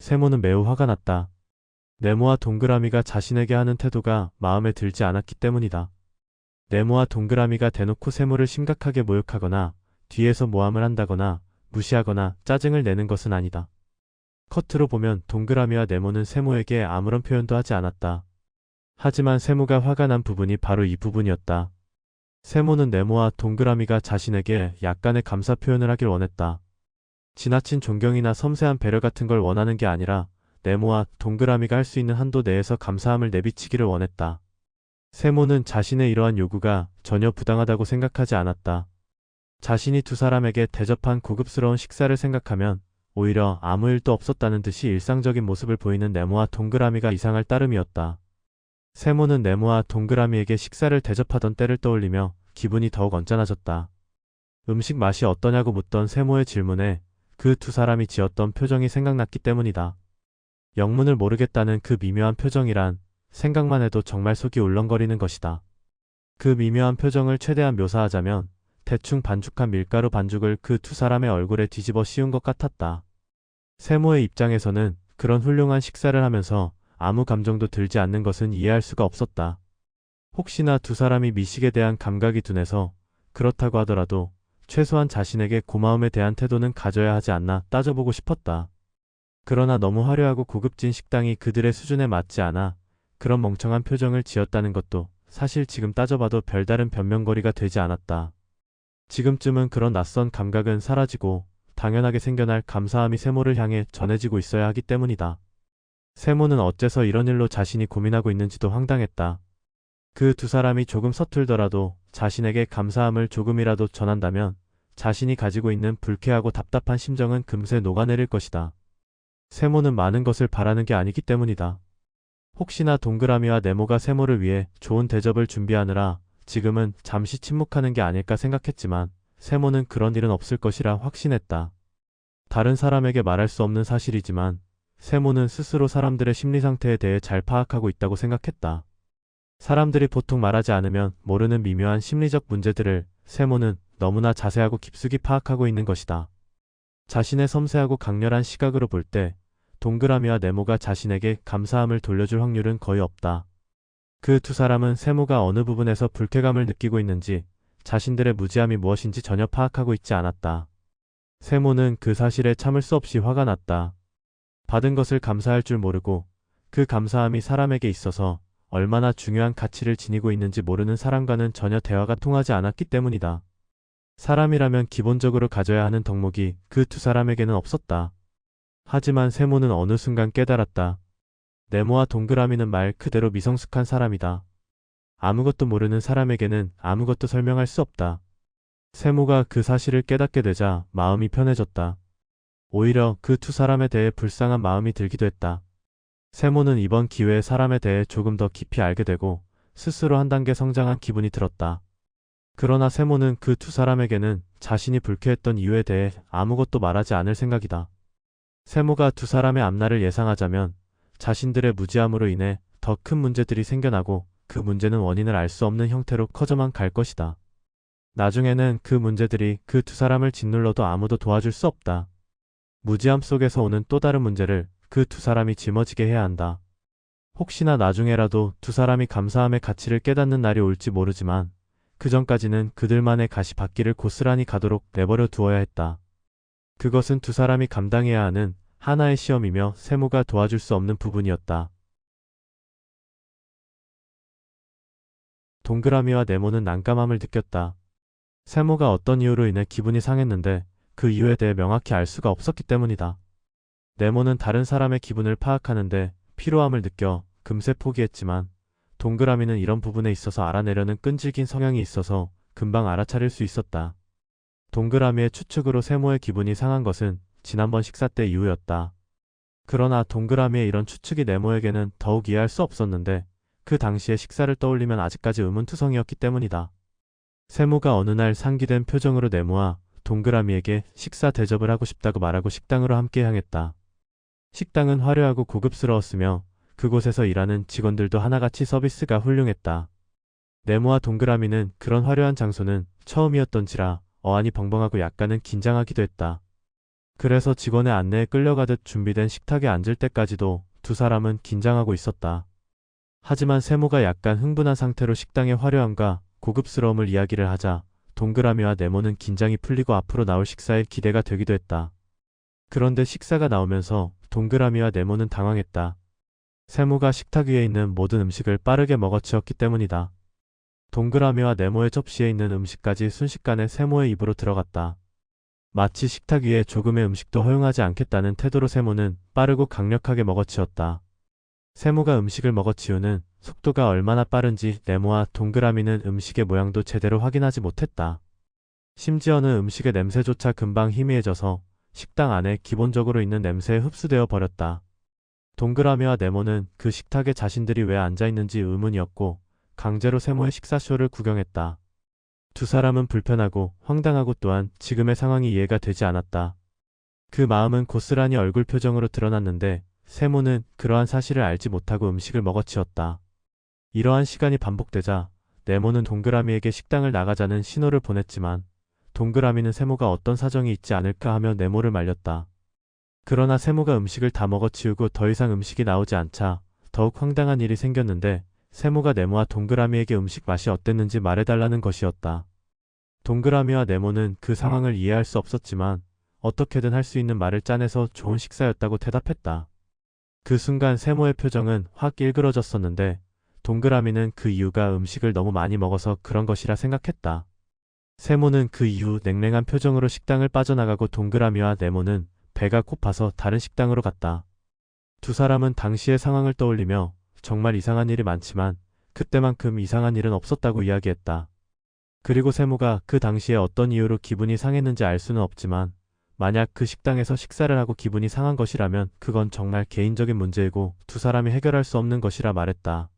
세모는 매우 화가 났다. 네모와 동그라미가 자신에게 하는 태도가 마음에 들지 않았기 때문이다. 네모와 동그라미가 대놓고 세모를 심각하게 모욕하거나 뒤에서 모함을 한다거나 무시하거나 짜증을 내는 것은 아니다. 겉으로 보면 동그라미와 네모는 세모에게 아무런 표현도 하지 않았다. 하지만 세모가 화가 난 부분이 바로 이 부분이었다. 세모는 네모와 동그라미가 자신에게 약간의 감사 표현을 하길 원했다. 지나친 존경이나 섬세한 배려 같은 걸 원하는 게 아니라 네모와 동그라미가 할 수 있는 한도 내에서 감사함을 내비치기를 원했다. 세모는 자신의 이러한 요구가 전혀 부당하다고 생각하지 않았다. 자신이 두 사람에게 대접한 고급스러운 식사를 생각하면 오히려 아무 일도 없었다는 듯이 일상적인 모습을 보이는 네모와 동그라미가 이상할 따름이었다. 세모는 네모와 동그라미에게 식사를 대접하던 때를 떠올리며 기분이 더욱 언짢아졌다. 음식 맛이 어떠냐고 묻던 세모의 질문에 그 두 사람이 지었던 표정이 생각났기 때문이다. 영문을 모르겠다는 그 미묘한 표정이란 생각만 해도 정말 속이 울렁거리는 것이다. 그 미묘한 표정을 최대한 묘사하자면 대충 반죽한 밀가루 반죽을 그 두 사람의 얼굴에 뒤집어 씌운 것 같았다. 세모의 입장에서는 그런 훌륭한 식사를 하면서 아무 감정도 들지 않는 것은 이해할 수가 없었다. 혹시나 두 사람이 미식에 대한 감각이 둔해서 그렇다고 하더라도 최소한 자신에게 고마움에 대한 태도는 가져야 하지 않나 따져보고 싶었다. 그러나 너무 화려하고 고급진 식당이 그들의 수준에 맞지 않아 그런 멍청한 표정을 지었다는 것도 사실 지금 따져봐도 별다른 변명거리가 되지 않았다. 지금쯤은 그런 낯선 감각은 사라지고 당연하게 생겨날 감사함이 세모를 향해 전해지고 있어야 하기 때문이다. 세모는 어째서 이런 일로 자신이 고민하고 있는지도 황당했다. 그 두 사람이 조금 서툴더라도 자신에게 감사함을 조금이라도 전한다면 자신이 가지고 있는 불쾌하고 답답한 심정은 금세 녹아내릴 것이다. 세모는 많은 것을 바라는 게 아니기 때문이다. 혹시나 동그라미와 네모가 세모를 위해 좋은 대접을 준비하느라 지금은 잠시 침묵하는 게 아닐까 생각했지만 세모는 그런 일은 없을 것이라 확신했다. 다른 사람에게 말할 수 없는 사실이지만 세모는 스스로 사람들의 심리 상태에 대해 잘 파악하고 있다고 생각했다. 사람들이 보통 말하지 않으면 모르는 미묘한 심리적 문제들을 세모는 너무나 자세하고 깊숙이 파악하고 있는 것이다. 자신의 섬세하고 강렬한 시각으로 볼 때 동그라미와 네모가 자신에게 감사함을 돌려줄 확률은 거의 없다. 그 두 사람은 세모가 어느 부분에서 불쾌감을 느끼고 있는지 자신들의 무지함이 무엇인지 전혀 파악하고 있지 않았다. 세모는 그 사실에 참을 수 없이 화가 났다. 받은 것을 감사할 줄 모르고 그 감사함이 사람에게 있어서 얼마나 중요한 가치를 지니고 있는지 모르는 사람과는 전혀 대화가 통하지 않았기 때문이다. 사람이라면 기본적으로 가져야 하는 덕목이 그 두 사람에게는 없었다. 하지만 세모는 어느 순간 깨달았다. 네모와 동그라미는 말 그대로 미성숙한 사람이다. 아무것도 모르는 사람에게는 아무것도 설명할 수 없다. 세모가 그 사실을 깨닫게 되자 마음이 편해졌다. 오히려 그 두 사람에 대해 불쌍한 마음이 들기도 했다. 세모는 이번 기회에 사람에 대해 조금 더 깊이 알게 되고 스스로 한 단계 성장한 기분이 들었다. 그러나 세모는 그 두 사람에게는 자신이 불쾌했던 이유에 대해 아무것도 말하지 않을 생각이다. 세모가 두 사람의 앞날을 예상하자면 자신들의 무지함으로 인해 더 큰 문제들이 생겨나고 그 문제는 원인을 알 수 없는 형태로 커져만 갈 것이다. 나중에는 그 문제들이 그 두 사람을 짓눌러도 아무도 도와줄 수 없다. 무지함 속에서 오는 또 다른 문제를 그 두 사람이 짊어지게 해야 한다. 혹시나 나중에라도 두 사람이 감사함의 가치를 깨닫는 날이 올지 모르지만 그 전까지는 그들만의 가시밭길을 고스란히 가도록 내버려 두어야 했다. 그것은 두 사람이 감당해야 하는 하나의 시험이며 세모가 도와줄 수 없는 부분이었다. 동그라미와 네모는 난감함을 느꼈다. 세모가 어떤 이유로 인해 기분이 상했는데 그 이유에 대해 명확히 알 수가 없었기 때문이다. 네모는 다른 사람의 기분을 파악하는데 피로함을 느껴 금세 포기했지만 동그라미는 이런 부분에 있어서 알아내려는 끈질긴 성향이 있어서 금방 알아차릴 수 있었다. 동그라미의 추측으로 세모의 기분이 상한 것은 지난번 식사 때 이후였다. 그러나 동그라미의 이런 추측이 네모에게는 더욱 이해할 수 없었는데 그 당시의 식사를 떠올리면 아직까지 의문투성이었기 때문이다. 세모가 어느 날 상기된 표정으로 네모와 동그라미에게 식사 대접을 하고 싶다고 말하고 식당으로 함께 향했다. 식당은 화려하고 고급스러웠으며 그곳에서 일하는 직원들도 하나같이 서비스가 훌륭했다. 네모와 동그라미는 그런 화려한 장소는 처음이었던지라 어안이 벙벙하고 약간은 긴장하기도 했다. 그래서 직원의 안내에 끌려가듯 준비된 식탁에 앉을 때까지도 두 사람은 긴장하고 있었다. 하지만 세모가 약간 흥분한 상태로 식당의 화려함과 고급스러움을 이야기를 하자 동그라미와 네모는 긴장이 풀리고 앞으로 나올 식사에 기대가 되기도 했다. 그런데 식사가 나오면서 동그라미와 네모는 당황했다. 세모가 식탁 위에 있는 모든 음식을 빠르게 먹어치웠기 때문이다. 동그라미와 네모의 접시에 있는 음식까지 순식간에 세모의 입으로 들어갔다. 마치 식탁 위에 조금의 음식도 허용하지 않겠다는 태도로 세모는 빠르고 강력하게 먹어치웠다. 세모가 음식을 먹어치우는 속도가 얼마나 빠른지 네모와 동그라미는 음식의 모양도 제대로 확인하지 못했다. 심지어는 음식의 냄새조차 금방 희미해져서 식당 안에 기본적으로 있는 냄새에 흡수되어 버렸다. 동그라미와 네모는 그 식탁에 자신들이 왜 앉아있는지 의문이었고 강제로 세모의 식사쇼를 구경했다. 두 사람은 불편하고 황당하고 또한 지금의 상황이 이해가 되지 않았다. 그 마음은 고스란히 얼굴 표정으로 드러났는데 세모는 그러한 사실을 알지 못하고 음식을 먹어치웠다. 이러한 시간이 반복되자 네모는 동그라미에게 식당을 나가자는 신호를 보냈지만 동그라미는 세모가 어떤 사정이 있지 않을까 하며 네모를 말렸다. 그러나 세모가 음식을 다 먹어치우고 더 이상 음식이 나오지 않자 더욱 황당한 일이 생겼는데 세모가 네모와 동그라미에게 음식 맛이 어땠는지 말해달라는 것이었다. 동그라미와 네모는 그 상황을 이해할 수 없었지만 어떻게든 할 수 있는 말을 짜내서 좋은 식사였다고 대답했다. 그 순간 세모의 표정은 확 일그러졌었는데 동그라미는 그 이유가 음식을 너무 많이 먹어서 그런 것이라 생각했다. 세모는 그 이후 냉랭한 표정으로 식당을 빠져나가고 동그라미와 네모는 배가 고파서 다른 식당으로 갔다. 두 사람은 당시의 상황을 떠올리며 정말 이상한 일이 많지만 그때만큼 이상한 일은 없었다고 이야기했다. 그리고 세모가 그 당시에 어떤 이유로 기분이 상했는지 알 수는 없지만 만약 그 식당에서 식사를 하고 기분이 상한 것이라면 그건 정말 개인적인 문제이고 두 사람이 해결할 수 없는 것이라 말했다.